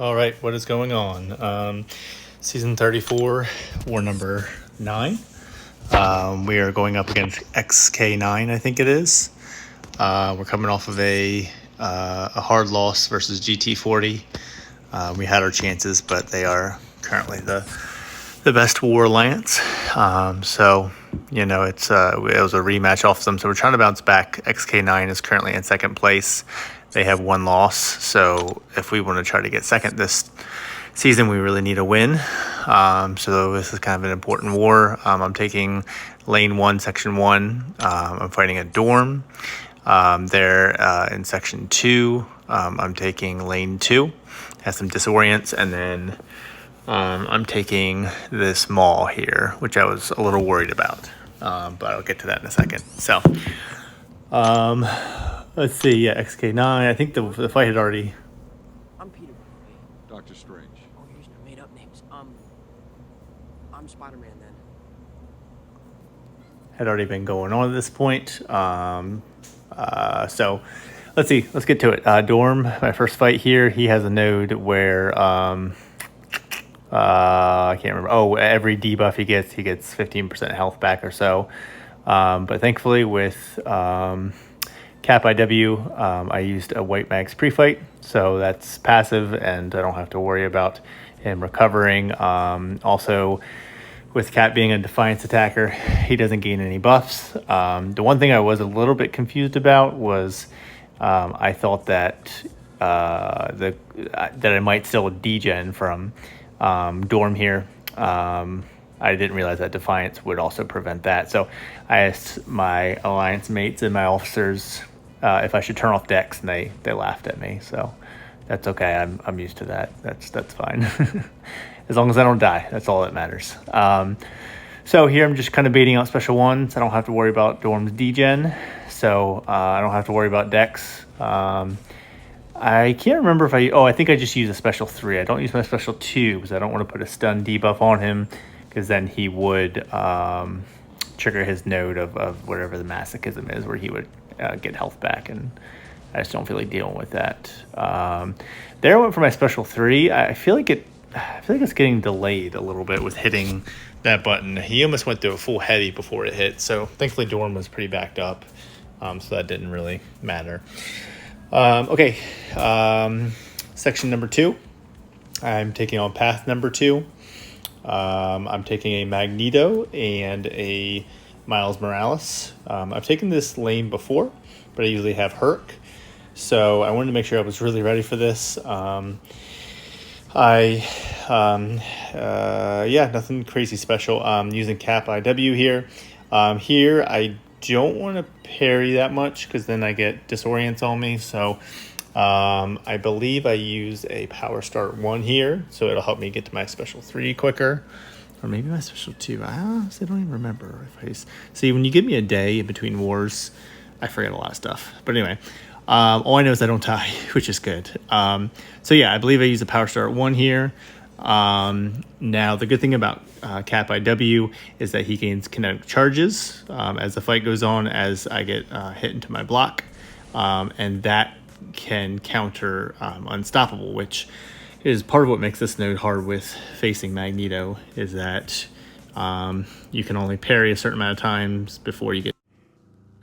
All right, what is going on? Season 34, war number 9. We are going up against XK9, I think it is. We're coming off of a hard loss versus GT40. We had our chances, but they are currently the best war alliance. So, you know, it was a rematch off them. So we're trying to bounce back. XK9 is currently in second place. They have 1 loss. So if we want to try to get second this season, we really need a win. So this is kind of an important war. I'm taking lane 1, section 1. I'm fighting a dorm. They're in section 2. I'm taking lane 2. Has some disorients, and then I'm taking this mall here, which I was a little worried about, but I'll get to that in a second. So, let's see. Yeah, XK9. I think the fight had already. I'm Peter. Doctor Strange. Oh, you're using made up names. I'm Spider-Man then. Had already been going on at this point. So let's see. Let's get to it. Dorm. My first fight here. He has a node where I can't remember. Oh, every debuff he gets 15% health back or so. But thankfully with Cap IW, I used a White Max pre-fight, so that's passive, and I don't have to worry about him recovering. Also, with Cap being a Defiance attacker, he doesn't gain any buffs. The one thing I was a little bit confused about was I thought that that I might still degen from Dorm here. I didn't realize that Defiance would also prevent that. So I asked my alliance mates and my officers if I should turn off Dex, and they laughed at me. So that's okay. I'm used to that. That's fine. As long as I don't die, that's all that matters. So here I'm just kind of baiting out special ones. I don't have to worry about Dorm's degen, so I don't have to worry about Dex. I can't remember if I think I just use a special 3. I don't use my special 2 because I don't want to put a stun debuff on him, because then he would trigger his node of whatever the masochism is, where he would get health back, and I just don't feel like dealing with that. There I went for my special 3. I feel like it's getting delayed a little bit with hitting that button. He almost went through a full heavy before it hit, so thankfully Dorm was pretty backed up, so that didn't really matter. Okay, section number 2. I'm taking on path number 2. I'm taking a Magneto and a Miles Morales. I've taken this lane before, but I usually have Herc, so I wanted to make sure I was really ready for this. Nothing crazy special. I'm using Cap IW here. Here I don't want to parry that much because then I get disorients on me. So I believe I use a power start 1 here, so it'll help me get to my special 3 quicker, or maybe my special 2. I honestly don't even remember. See, when you give me a day in between wars, I forget a lot of stuff. But anyway, all I know is I don't die, which is good. So yeah, I believe I use a power start 1 here. Now the good thing about Cap IW is that he gains kinetic charges as the fight goes on, as I get hit into my block, and that can counter Unstoppable, which is part of what makes this node hard with facing Magneto, is that you can only parry a certain amount of times before you get.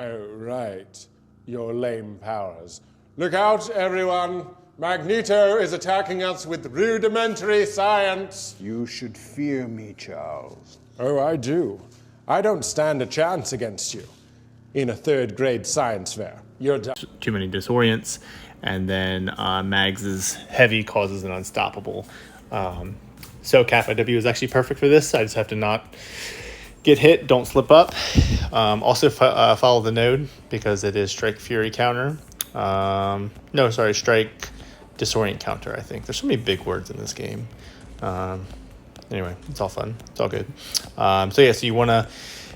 Oh, right. Your lame powers. Look out, everyone! Magneto is attacking us with rudimentary science! You should fear me, Charles. Oh, I do. I don't stand a chance against you. In a 3rd grade science fair. You're done. Too many disorients, and then Mags's heavy causes an Unstoppable. So Cap IW is actually perfect for this. I just have to not get hit, don't slip up. Also follow the node, because it is Strike Fury counter. Strike Disorient counter, I think. There's so many big words in this game. Anyway, it's all fun. It's all good. So you want to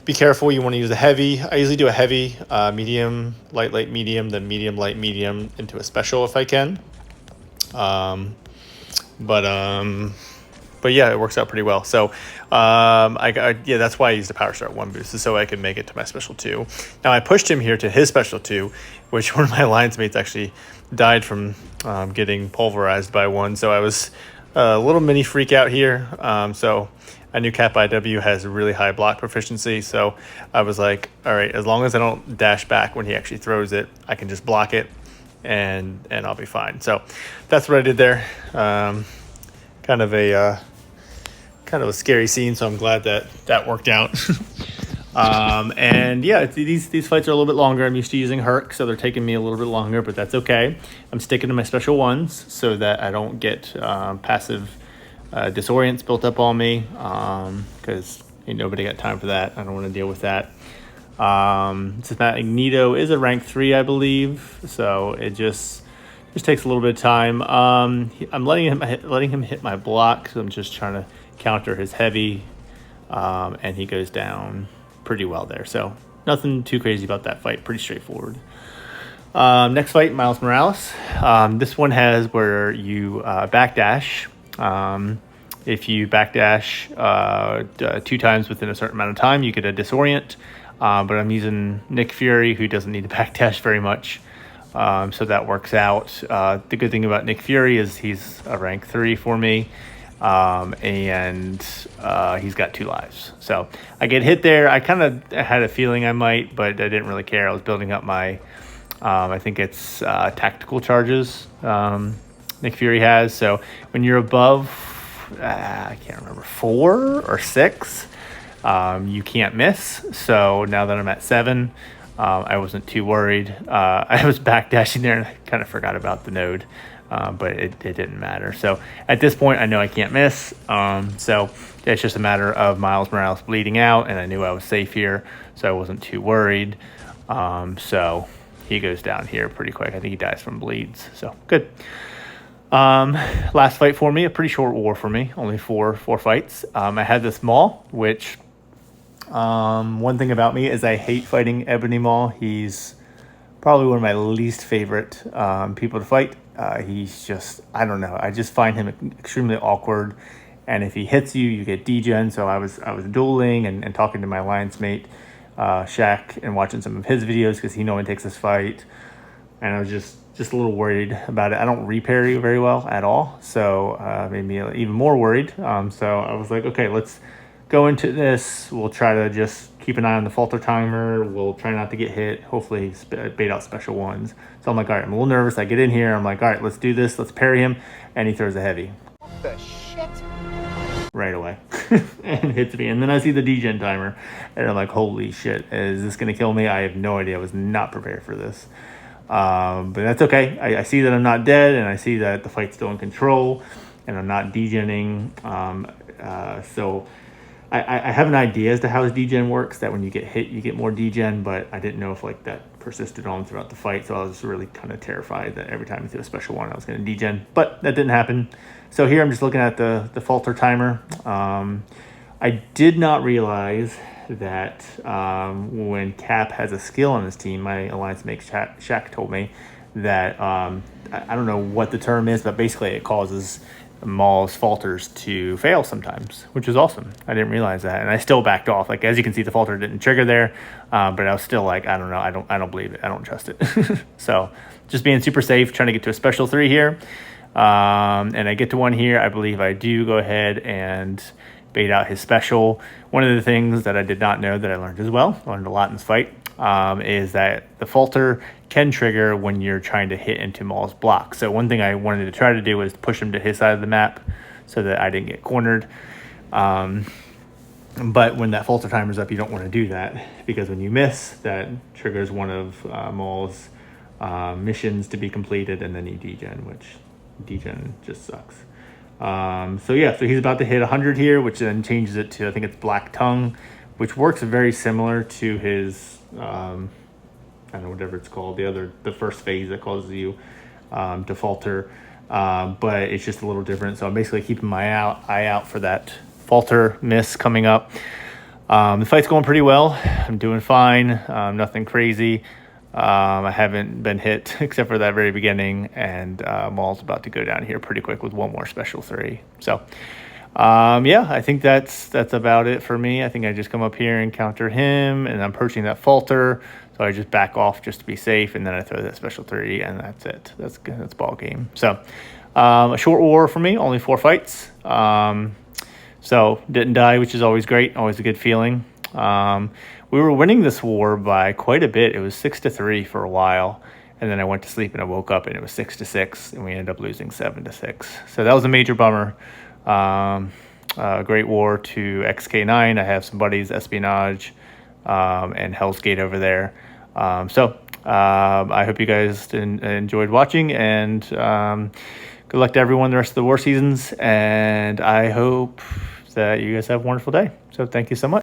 be careful. You want to use a heavy. I usually do a heavy, medium, light, medium, then medium, light, medium into a special if I can. but yeah, it works out pretty well. So yeah, that's why I used the Power Start 1 boost, is so I could make it to my Special 2. Now I pushed him here to his Special 2, which one of my alliance mates actually died from getting pulverized by one. So I was a little mini freak out here. So I knew Cap IW has a really high block proficiency. So I was like, all right, as long as I don't dash back when he actually throws it, I can just block it and I'll be fine. So that's what I did there. Kind of a scary scene, so I'm glad that worked out. And yeah, these fights are a little bit longer. I'm used to using Herc, so they're taking me a little bit longer, but that's okay. I'm sticking to my special ones so that I don't get passive disorients built up on me, because ain't nobody got time for that. I don't want to deal with that. Magneto is a rank 3, I believe, so it just takes a little bit of time. I'm letting him hit my block, so I'm just trying to counter his heavy, and he goes down pretty well there. So nothing too crazy about that fight. Pretty straightforward. Next fight, Miles Morales. This one has where you backdash. If you backdash 2 times within a certain amount of time, you get a disorient. But I'm using Nick Fury, who doesn't need to backdash very much. So that works out. The good thing about Nick Fury is he's a rank 3 for me. And he's got 2 lives. So I get hit there. I kind of had a feeling I might, but I didn't really care. I was building up my, I think it's tactical charges Nick Fury has. So when you're above, I can't remember, 4 or 6, you can't miss. So now that I'm at 7, I wasn't too worried. I was backdashing there and I kind of forgot about the node. But it didn't matter. So at this point, I know I can't miss. So it's just a matter of Miles Morales bleeding out, and I knew I was safe here, so I wasn't too worried. So he goes down here pretty quick. I think he dies from bleeds. So good. Last fight for me, a pretty short war for me, only four fights. I had this Maul, which one thing about me is I hate fighting Ebony Maul. He's probably one of my least favorite people to fight. He's just, I don't know. I just find him extremely awkward. And if he hits you, you get degen. So I was dueling and talking to my alliance mate, Shaq, and watching some of his videos because he normally takes this fight. And I was just a little worried about it. I don't reparry very well at all. So made me even more worried. So I was like, okay, let's go into this. We'll try to just keep an eye on the falter timer. We'll try not to get hit. Hopefully bait out special ones. So I'm like, all right, I'm a little nervous. I get in here. I'm like, all right, let's do this. Let's parry him. And he throws a heavy. What the shit? Right away. And hits me. And then I see the degen timer. And I'm like, holy shit. Is this going to kill me? I have no idea. I was not prepared for this. But that's okay. I see that I'm not dead. And I see that the fight's still in control. And I'm not degenning. So I have an idea as to how his degen works, that when you get hit, you get more degen, but I didn't know if like that persisted on throughout the fight, so I was really kind of terrified that every time he threw a special one, I was going to degen, but that didn't happen. So here I'm just looking at the falter timer. I did not realize that when Cap has a skill on his team, my alliance mate Shaq told me that, I don't know what the term is, but basically it causes Maul's falters to fail sometimes, which is awesome. I didn't realize that, and I still backed off. Like, as you can see, the falter didn't trigger there, but I was still like, I don't know, I don't believe it, I don't trust it. So just being super safe, trying to get to a special 3 here, and I get to one here. I believe I do go ahead and bait out his special. One of the things that I did not know that I learned as well, I learned a lot in this fight, is that the falter can trigger when you're trying to hit into Maul's block. So one thing I wanted to try to do was push him to his side of the map so that I didn't get cornered. But when that falter timer's up, you don't want to do that, because when you miss, that triggers one of Maul's missions to be completed, and then you degen, which degen just sucks. So he's about to hit 100 here, which then changes it to, I think it's Black Tongue, which works very similar to his, I don't know, whatever it's called, the first phase that causes you to falter, but it's just a little different. So I'm basically keeping my eye out for that falter miss coming up. The fight's going pretty well. I'm doing fine. Nothing crazy. I haven't been hit except for that very beginning, and Maul's about to go down here pretty quick with one more special 3. So Yeah, I think that's about it for me. I think I just come up here and counter him, and I'm approaching that falter, so I just back off just to be safe, and then I throw that special 3, and that's it. That's good. That's ball game. So a short war for me, only 4 fights. So didn't die, which is always great, always a good feeling. We were winning this war by quite a bit. It was 6-3 for a while, and then I went to sleep and I woke up and it was 6-6, and we ended up losing 7-6. So that was a major bummer. Great war to XK9. I have some buddies, Espionage, and Hell's Gate over there. I hope you guys enjoyed watching, and good luck to everyone the rest of the war seasons, and I hope that you guys have a wonderful day. So thank you so much.